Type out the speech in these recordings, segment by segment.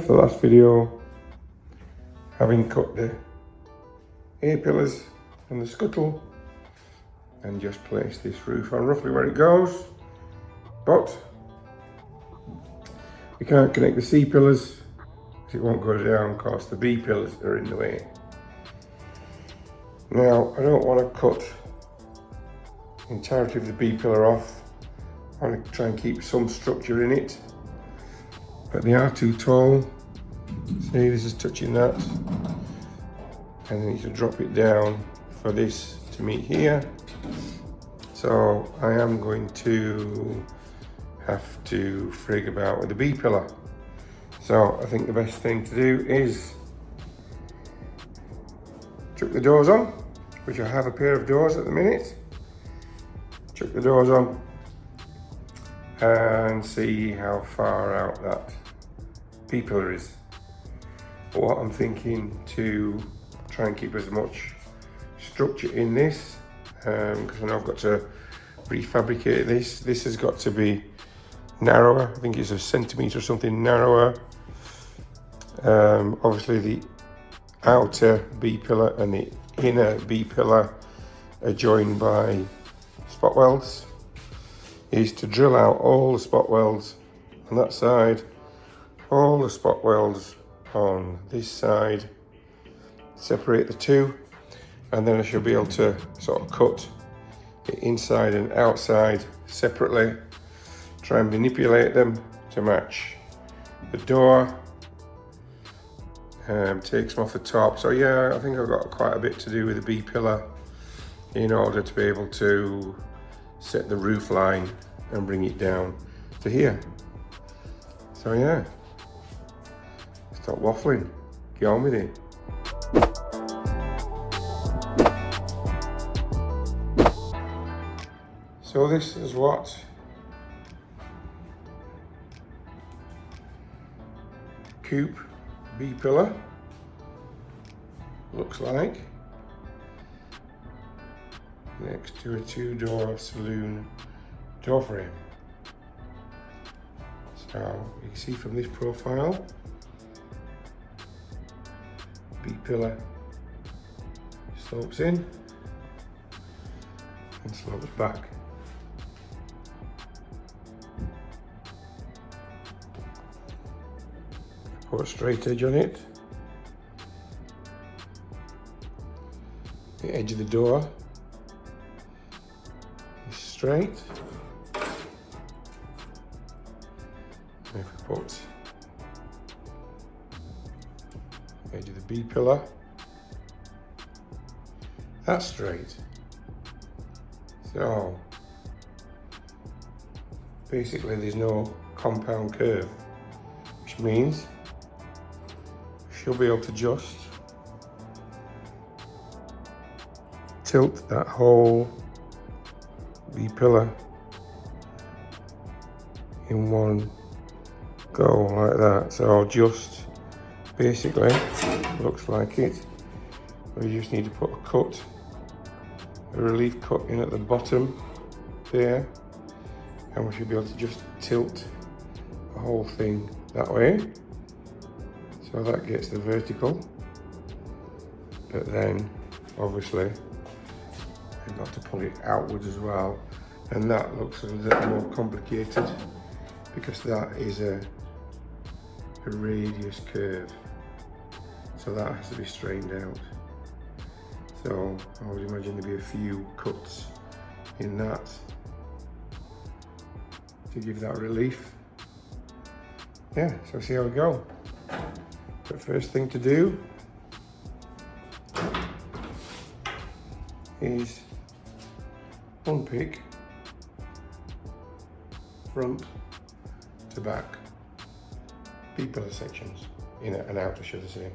left the last video having cut the A-pillars and the scuttle and just placed this roof on roughly where it goes, but we can't connect the C-pillars because it won't go down because the B-pillars are in the way. Now I don't want to cut the entirety of the B-pillar off. I want to try and keep some structure in it, but they are too tall. See, this is touching that, and I need to drop it down for this to meet here. So I am going to have to frig about with the B-pillar. So I think the best thing to do is chuck the doors on, which I have a pair of doors at the minute. Chuck the doors on and see how far out that B-pillar is. But what I'm thinking to try and keep as much structure in this, because I know I've got to refabricate this. This has got to be narrower. I think it's a centimetre or something narrower. Obviously the outer B-pillar and the inner B-pillar are joined by spot welds. Is to drill out all the spot welds on that side, all the spot welds on this side, separate the two, and then I should be able to sort of cut the inside and outside separately, try and manipulate them to match the door, takes them off the top. So yeah, I think I've got quite a bit to do with the B-pillar in order to be able to set the roof line and bring it down to here. So yeah, stop waffling, get on with it. So this is what coupe B-pillar looks like next to a 2-door saloon door frame. So you can see from this profile, B-pillar slopes in and slopes back. Put a straight edge on it. The edge of the door is straight. If we put the edge of the B-pillar, that's straight. So basically there's no compound curve, which means she'll be able to just tilt that whole B-pillar in one go like that. So just basically looks like it. We just need to put a cut, a relief cut in at the bottom there, and we should be able to just tilt the whole thing that way. So that gets the vertical, but then obviously you've got to pull it outwards as well, and that looks a little more complicated because that is a radius curve, so that has to be straightened out. So I would imagine there'd be a few cuts in that to give that relief. Yeah, so see how we go. The first thing to do is unpick front to back B-pillar sections, inner and outer should I say.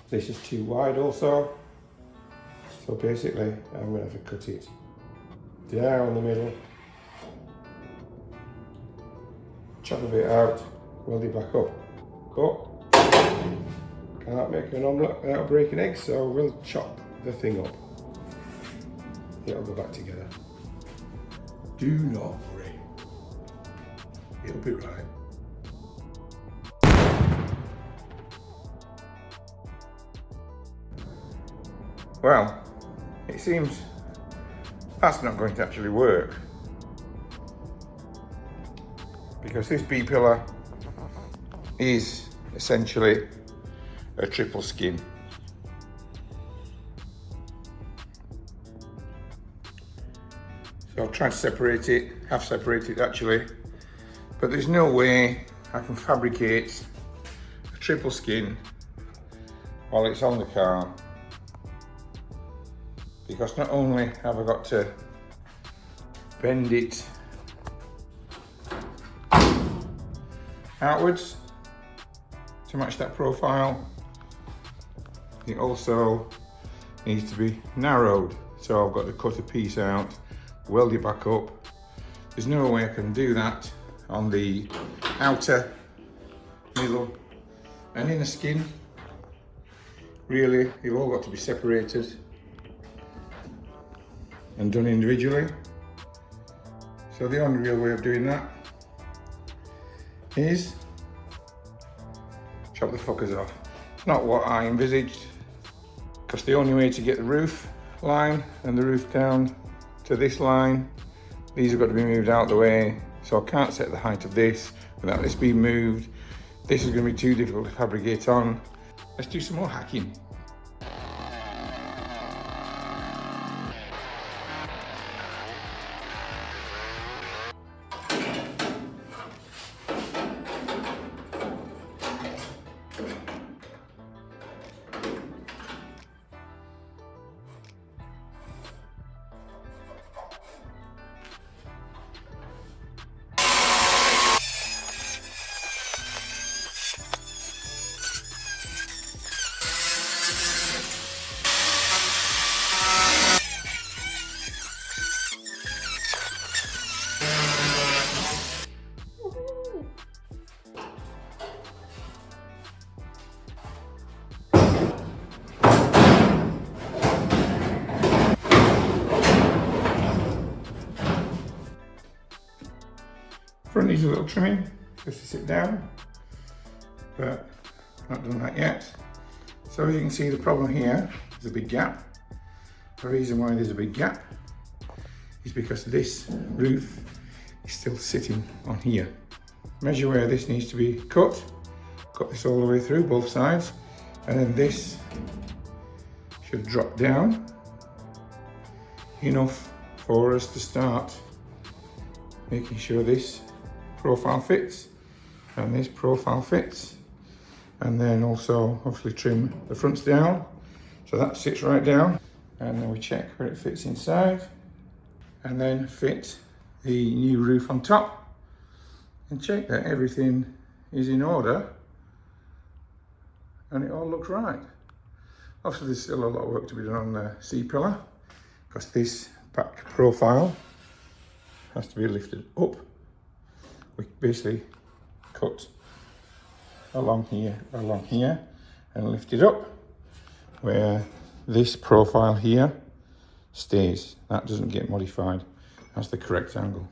This is too wide also. So basically, I'm going to have to cut it down the middle, chop a bit out, weld it back up. But can't make an omelette without breaking eggs, so we'll chop the thing up. It'll go back together. Do not worry. It'll be right. Well, it seems that's not going to actually work, because this B-pillar is essentially a triple skin. So I've tried to separate it, have separated actually, but there's no way I can fabricate a triple skin while it's on the car, because not only have I got to bend it outwards to match that profile, it also needs to be narrowed. So I've got to cut a piece out, weld it back up. There's no way I can do that on the outer, middle and inner skin. Really, they've all got to be separated and done individually. So the only real way of doing that is chop the fuckers off. It's not what I envisaged, because the only way to get the roof line and the roof down to this line, these have got to be moved out of the way. So I can't set the height of this without this being moved. This is going to be too difficult to fabricate on. Let's do some more hacking. Front needs a little trimming just to sit down, but not done that yet. So as you can see, the problem here is a big gap. The reason why there's a big gap is because this roof is still sitting on here. Measure where this needs to be cut this all the way through both sides, and then this should drop down enough for us to start making sure this profile fits and this profile fits, and then also obviously trim the fronts down so that sits right down, and then we check where it fits inside, and then fit the new roof on top and check that everything is in order and it all looks right. Obviously there's still a lot of work to be done on the C-pillar, because this back profile has to be lifted up. We basically cut along here, and lift it up, where this profile here stays. That doesn't get modified. That's the correct angle.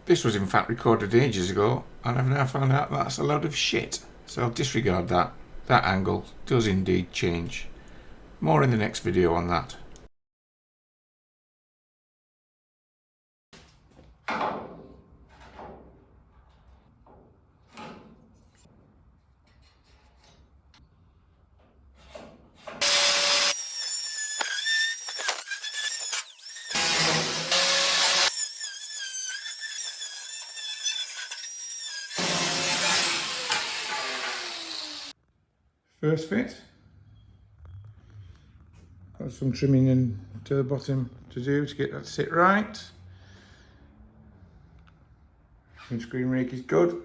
This was in fact recorded ages ago, and I've now found out that's a load of shit. So disregard that. That angle does indeed change. More in the next video on that. First fit. Got some trimming in to the bottom to do to get that to sit right. Windscreen rake is good.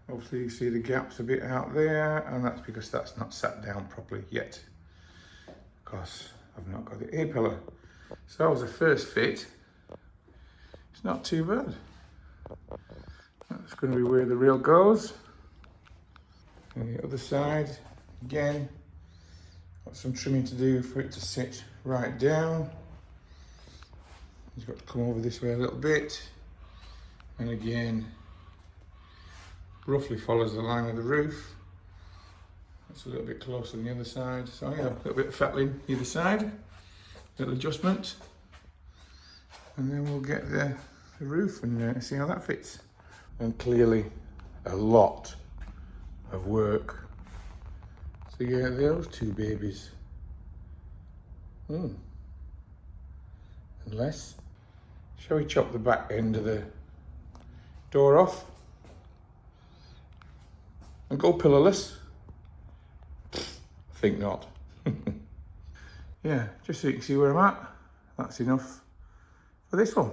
Obviously you see the gaps a bit out there, and that's because that's not sat down properly yet, because I've not got the A-pillar. So that was the first fit. It's not too bad. That's going to be where the rail goes. And the other side, again, got some trimming to do for it to sit right down. It's got to come over this way a little bit. And again, roughly follows the line of the roof. That's a little bit closer than the other side. So yeah, a little bit of fettling either side, little adjustment. And then we'll get the roof and see how that fits. And clearly a lot of work to get those two babies. Unless, shall we chop the back end of the door off and go pillarless? I think not. Yeah, just so you can see where I'm at. That's enough for this one.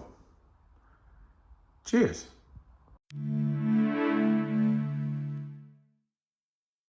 Cheers.